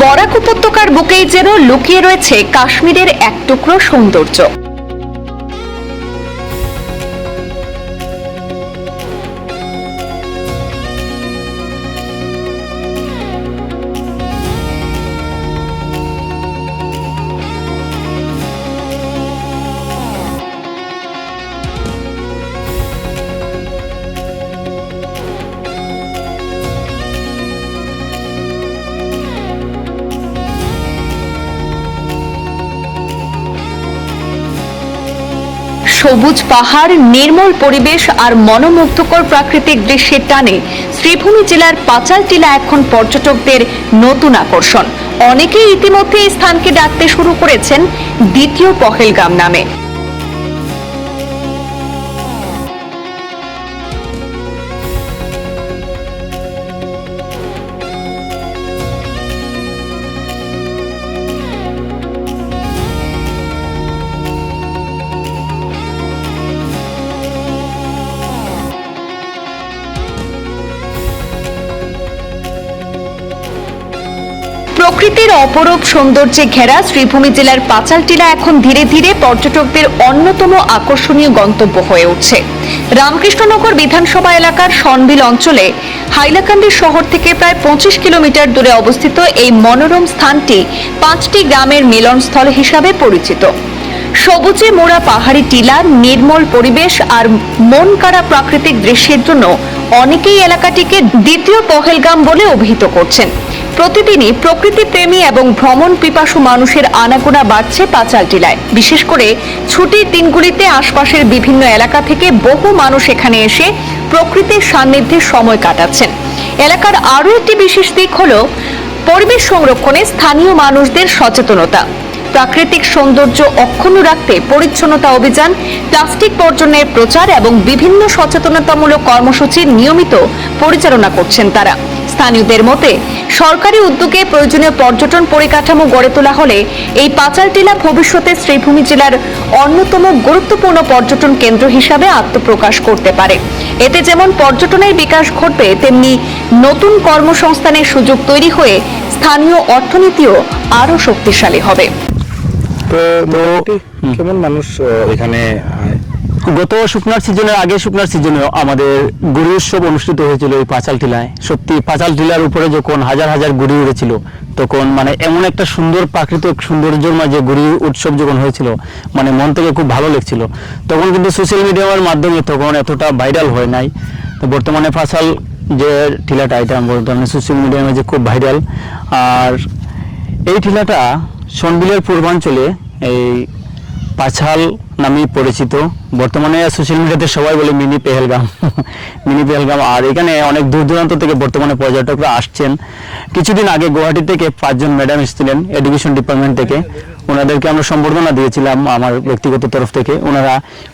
বরাক উপত্যকার বুকেই যেন লুকিয়ে রয়েছে কাশ্মীরের এক টুকরো সৌন্দর্য। সবুজ পাহাড়, নির্মল পরিবেশ আর মনোমুগ্ধকর প্রাকৃতিক দৃশ্যের টানে শ্রীভূমি জেলার পাচাল টিলা এখন পর্যটকদের নতুন আকর্ষণ। অনেকেই ইতিমধ্যে এই স্থানকে ডাকতে শুরু করেছেন দ্বিতীয় পহেলগাম নামে। প্রকৃতির অপরূপ সৌন্দর্যে ঘেরা শ্রীভূমি জেলার পাচাল টিলা এখন ধীরে ধীরে পর্যটকদের অন্যতম আকর্ষণীয় গন্তব্য হয়ে উঠছে। রামকৃষ্ণনগর বিধানসভা এলাকার সনবিল অঞ্চলে হাইলাকান্দি শহর থেকে প্রায় 25 কিলোমিটার দূরে অবস্থিত এই মনোরম স্থানটি 5টি গ্রামের মিলনস্থল হিসাবে পরিচিত। সবুজে মোড়া পাহাড়ি টিলা, নির্মল পরিবেশ আর মন কাড়া প্রাকৃতিক দৃশ্যের জন্য অনেকেই এলাকাটিকে দ্বিতীয় পহেলগাম বলে অভিহিত করছেন। প্রতিদিনই প্রকৃতি প্রেমী এবং ভ্রমণ পিপাসু মানুষের আনাগোনা বাড়ছে পাচাল টিলায়। বিশেষ করে ছুটির দিনগুলিতে আশপাশের বিভিন্ন এলাকা থেকে বহু মানুষ এখানে এসে প্রকৃতির সান্নিধ্যে সময় কাটাচ্ছেন। এলাকার আরও একটি বিশেষ দিক হলো পরিবেশ সংরক্ষণে স্থানীয় মানুষদের সচেতনতা। প্রাকৃতিক সৌন্দর্য অক্ষুণ্ণ রাখতে পরিচ্ছন্নতা অভিযান, প্লাস্টিক বর্জনের প্রচার এবং বিভিন্ন সচেতনতামূলক কর্মসূচি নিয়মিত পরিচালনা করছেন তারা। স্থানীয়দের মতে সরকারি উদ্যোগে প্রয়োজনীয় পর্যটন পরিকাঠামো গড়ে তোলা হলে এই পাচাল টিলা ভবিষ্যতে শ্রীভূমি জেলার অন্যতম গুরুত্বপূর্ণ পর্যটন কেন্দ্র হিসাবে আত্মপ্রকাশ করতে পারে। এতে যেমন পর্যটনের বিকাশ ঘটবে, তেমনি নতুন কর্মসংস্থানের সুযোগ তৈরি হয়ে স্থানীয় অর্থনীতিও আরো শক্তিশালী হবে। কেমন মানুষ এখানে? গত শুকনার সিজনের আগে শুকনার সিজনেও আমাদের গুড়ি উৎসব অনুষ্ঠিত হয়েছিল এই পাচাল টিলায়। সত্যি পাচাল টিলার উপরে যখন হাজার হাজার গুড়ি উড়েছিল, তখন মানে এমন একটা সুন্দর প্রাকৃতিক সৌন্দর্যের মাঝে গুড়ি উৎসব যখন হয়েছিল, মানে মন থেকে খুব ভালো লাগছিল। তখন কিন্তু সোশ্যাল মিডিয়ার মাধ্যমে তখন এতটা ভাইরাল হয় নাই। তো বর্তমানে পাচাল যে টিলাটা, এটা বর্তমানে সোশ্যাল মিডিয়ার মাঝে খুব ভাইরাল। আর এই টিলাটা সনবিলের পূর্বাঞ্চলে এই পাছাল নামে পরিচিত। বর্তমানে সোশ্যাল মিডিয়াতে সবাই বলে মিনি পেহেলগাম মিনি পেহেলগাম। আর এখানে অনেক দূর দূরান্ত থেকে বর্তমানে পর্যটকরা আসছেন। কিছুদিন আগে গুয়াহাটি থেকে 5 জন ম্যাডাম এসেছিলেন এডুকেশন ডিপার্টমেন্ট থেকে। ওনাদেরকে আমরা সম্বর্ধনা দিয়েছিলাম আমার ব্যক্তিগত তরফ থেকে। ওনারা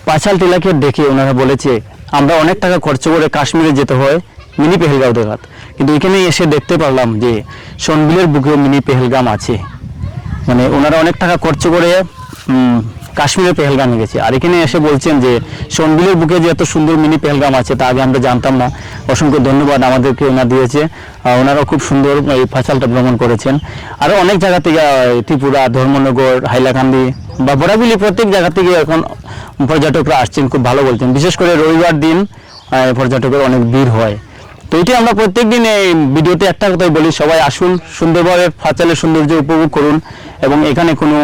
পাছাল টিলাকে দেখে ওনারা বলেছে, আমরা অনেক টাকা খরচ করে কাশ্মীরে যেতে হয় মিনি পেহেলগাঁও দেখাত, কিন্তু এখানে এসে দেখতে পারলাম যে সনবিলের বুকেও মিনি পেহেলগাম আছে। মানে ওনারা অনেক টাকা খরচ করে কাশ্মীরের পেহেলগামে গেছে, আর এখানে এসে বলছেন যে সনবিলের বুকে যে এত সুন্দর মিনি পেহেলগাম আছে তা আগে আমরা জানতাম না। অসংখ্য ধন্যবাদ আমাদেরকে ওনারা দিয়েছে। ওনারাও খুব সুন্দর এই পাচালটা ভ্রমণ করেছেন। আরও অনেক জায়গা থেকে ত্রিপুরা, ধর্মনগর, হাইলাকান্দি বা বরাবিলি প্রত্যেক জায়গা থেকে এখন পর্যটকরা আসছেন, খুব ভালো বলছেন। বিশেষ করে রবিবার দিন পর্যটকের অনেক ভিড় হয়। তো এটি আমরা প্রত্যেক দিন এই ভিডিওতে একটা কথাই বলি, সবাই আসুন, সুন্দরভাবে পাচালের সৌন্দর্য উপভোগ করুন এবং এখানে কোনো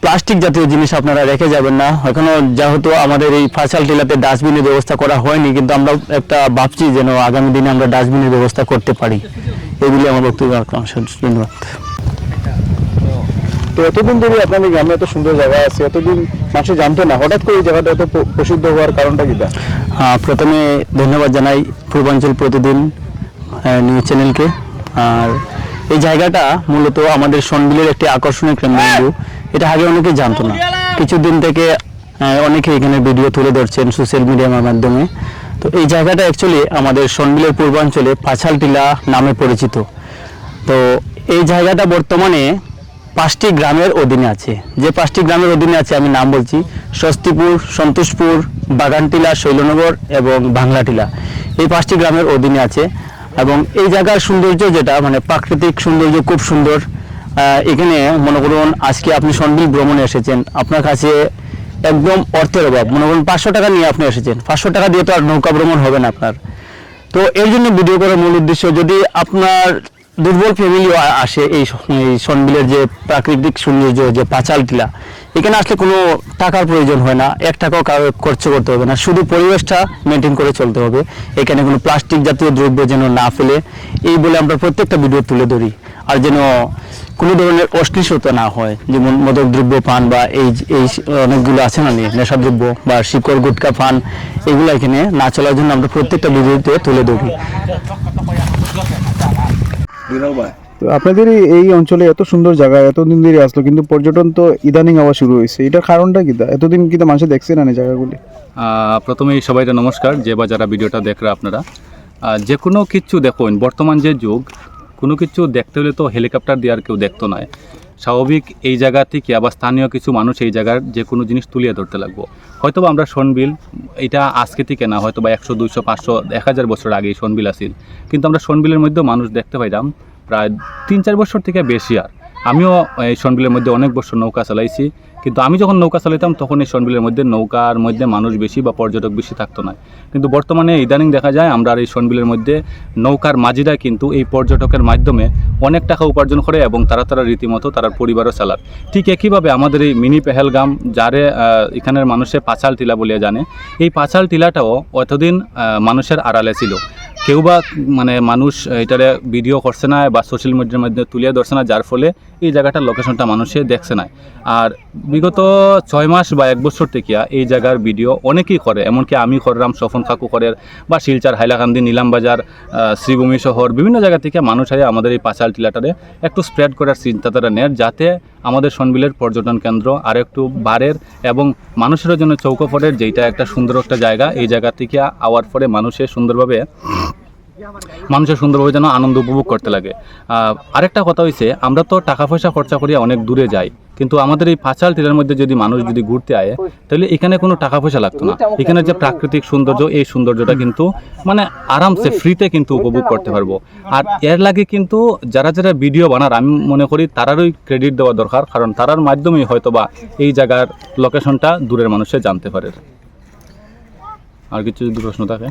প্লাস্টিক জাতীয় জিনিস আপনারা রেখে যাবেন না। এখনো যেহেতু আমাদের এই পাচাল টিলাতে ডাস্টবিনের ব্যবস্থা করা হয়নি, কিন্তু আমরা একটা ভাবছি যেন আগামী দিনে আমরা ডাস্টবিনের ব্যবস্থা করতে পারি। এগুলি আমার বক্তব্য। ধন্যবাদ। তো এতদিন ধরে আপনাদের গ্রামে এত সুন্দর জায়গা আছে, এতদিন মানুষ জানতো না, হঠাৎ করে এই জায়গাটা এত প্রসিদ্ধ হওয়ার কারণটা কি? প্রথমে ধন্যবাদ জানাই পূর্বাঞ্চল প্রতিদিন নিউজ চ্যানেলকে। আর এই জায়গাটা মূলত আমাদের সনবিলের একটি আকর্ষণীয় কেন্দ্রবিন্দু। এটা আগে অনেকে জানতো না। কিছুদিন থেকে অনেকে এখানে ভিডিও তুলে ধরছেন সোশ্যাল মিডিয়ার মাধ্যমে। তো এই জায়গাটা অ্যাকচুয়ালি আমাদের সনবিলের পূর্বাঞ্চলে পাছাল টিলা নামে পরিচিত। তো এই জায়গাটা বর্তমানে 5টি গ্রামের অধীনে আছে। যে 5টি গ্রামের অধীনে আছে আমি নাম বলছি: স্বস্তিপুর, সন্তোষপুর, বাগানটিলা, শৈলনগর এবং বাংলাটিলা। এই 5টি গ্রামের অধীনে আছে। এবং এই জায়গার সৌন্দর্য যেটা মানে প্রাকৃতিক সৌন্দর্য খুব সুন্দর। এখানে মনে করুন আজকে আপনি সন্ডিল ভ্রমণে এসেছেন, আপনার কাছে একদম অর্থের অভাব, মনে করুন 500 টাকা নিয়ে আপনি এসেছেন, 500 টাকা দিয়ে তো আর নৌকা ভ্রমণ হবে না আপনার। তো এর জন্য ভিডিও করার মূল উদ্দেশ্য, যদি আপনার দুর্বল ফ্যামিলিও আসে এই সন্ডিলের যে প্রাকৃতিক সৌন্দর্য যে পাঁচাল টিলা, এখানে আসলে কোনো টাকার প্রয়োজন হয় না, 1 টাকাও খরচ করতে হবে না, শুধু পরিবেশটা মেনটেন করে চলতে হবে। এখানে কোনো প্লাস্টিক জাতীয় দ্রব্য যেন না ফেলে, এই বলে আমরা প্রত্যেকটা ভিডিও তুলে ধরি। আর যেন কোনো ধরনের অশ্লীলতা না হয়, যেমন মাদক দ্রব্য পান বা এই এই অনেকগুলো আছে না নেশাদ্রব্য বা শিকড় গুটকা পান, এগুলো এখানে না চলার জন্য আমরা প্রত্যেকটা ভিডিওতে তুলে ধরি। তো আপনাদের এই অঞ্চলে এত সুন্দর জায়গা এতদিন ধরে আসলো, কিন্তু পর্যটন তো ইদানিং আবার শুরু হয়েছে, এটার কারণটা কি? এতদিন কিন্তু মানুষ দেখছে না এই জায়গাগুলি। প্রথমেই সবাইকে নমস্কার, যে বা যারা ভিডিওটা দেখরা আপনারা। যে কোনো কিছু দেখুন, বর্তমান যে যুগ, কোনো কিছু দেখতে হলে তো হেলিকপ্টার দিয়ে আর কেউ দেখতো নয়। স্বাভাবিক এই জায়গা থেকে আবার স্থানীয় কিছু মানুষ এই জায়গার যে কোনো জিনিস তুলিয়ে ধরতে লাগবো। হয়তো বা আমরা সনবিল, এটা আজকে থেকে না, হয়তো বা 100, 200, 500, 1000 বছর আগে সনবিল আসিল, কিন্তু আমরা সনবিলের মধ্যেও মানুষ দেখতে পাইলাম প্রায় 3-4 বছর থেকে বেশি। আর আমিও এই সনবিলের মধ্যে অনেক বছর নৌকা চালাইছি, কিন্তু আমি যখন নৌকা চালাইতাম তখন এই সনবিলের মধ্যে নৌকার মধ্যে মানুষ বেশি বা পর্যটক বেশি থাকতো না। কিন্তু বর্তমানে ইদানিং দেখা যায় আমরা আর এই সনবিলের মধ্যে নৌকার মাঝিরা কিন্তু এই পর্যটকের মাধ্যমে অনেক টাকা উপার্জন করে এবং তারা রীতিমতো তার পরিবারও চালার। ঠিক একইভাবে আমাদের এই মিনি পেহেলগাম, যারে এখানের মানুষে পাঁচাল টিলা বলে জানে, এই পাঁচাল টিলাটাও এতদিন মানুষের আড়ালে ছিল। কেউ বা মানে মানুষ এটারে ভিডিও করছে না বা সোশ্যাল মিডিয়ার মধ্যে তুলে ধরছে না, যার ফলে এই জায়গাটার লোকেশনটা মানুষে দেখছে না। আর বিগত 6 মাস বা 1 বছর থেকে এই জায়গার ভিডিও অনেকেই করে, এমনকি আমি করলাম, স্বপন কাকু করে, বা শিলচর, হাইলাকান্দি, নিলামবাজার, শ্রীভূমি শহর, বিভিন্ন জায়গা থেকে মানুষ আয় আমাদের এই পাঁচাল টিলাটারে একটু স্প্রেড করার চিন্তাধারা নেয়, যাতে আমাদের সনবিলের পর্যটন কেন্দ্র আর একটু বাড়ের এবং মানুষের জন্য চৌকোপড়ের যেটা একটা সুন্দর একটা জায়গা, এই জায়গা থেকে আওয়ার পরে মানুষের সুন্দরভাবে যেন আনন্দ উপভোগ করতে লাগে। আরেকটা কথা হয়েছে, আমরা তো টাকা পয়সা খরচা করিয়া অনেক দূরে যাই, কিন্তু আমাদের এই পাঁচাল টিলার মধ্যে যদি মানুষ যদি ঘুরতে আয়, তাহলে এখানে কোনো টাকা পয়সা লাগতো না। এখানে যে প্রাকৃতিক সৌন্দর্য, এই সৌন্দর্যটা কিন্তু মানে আরামসে ফ্রিতে কিন্তু উপভোগ করতে পারবো। আর এর লাগে কিন্তু যারা ভিডিও বানার, আমি মনে করি তারারই ক্রেডিট দেওয়া দরকার, কারণ তারার মাধ্যমেই হয়তো বা এই জায়গার লোকেশনটা দূরের মানুষে জানতে পারে। আর কিছু যদি প্রশ্ন থাকে।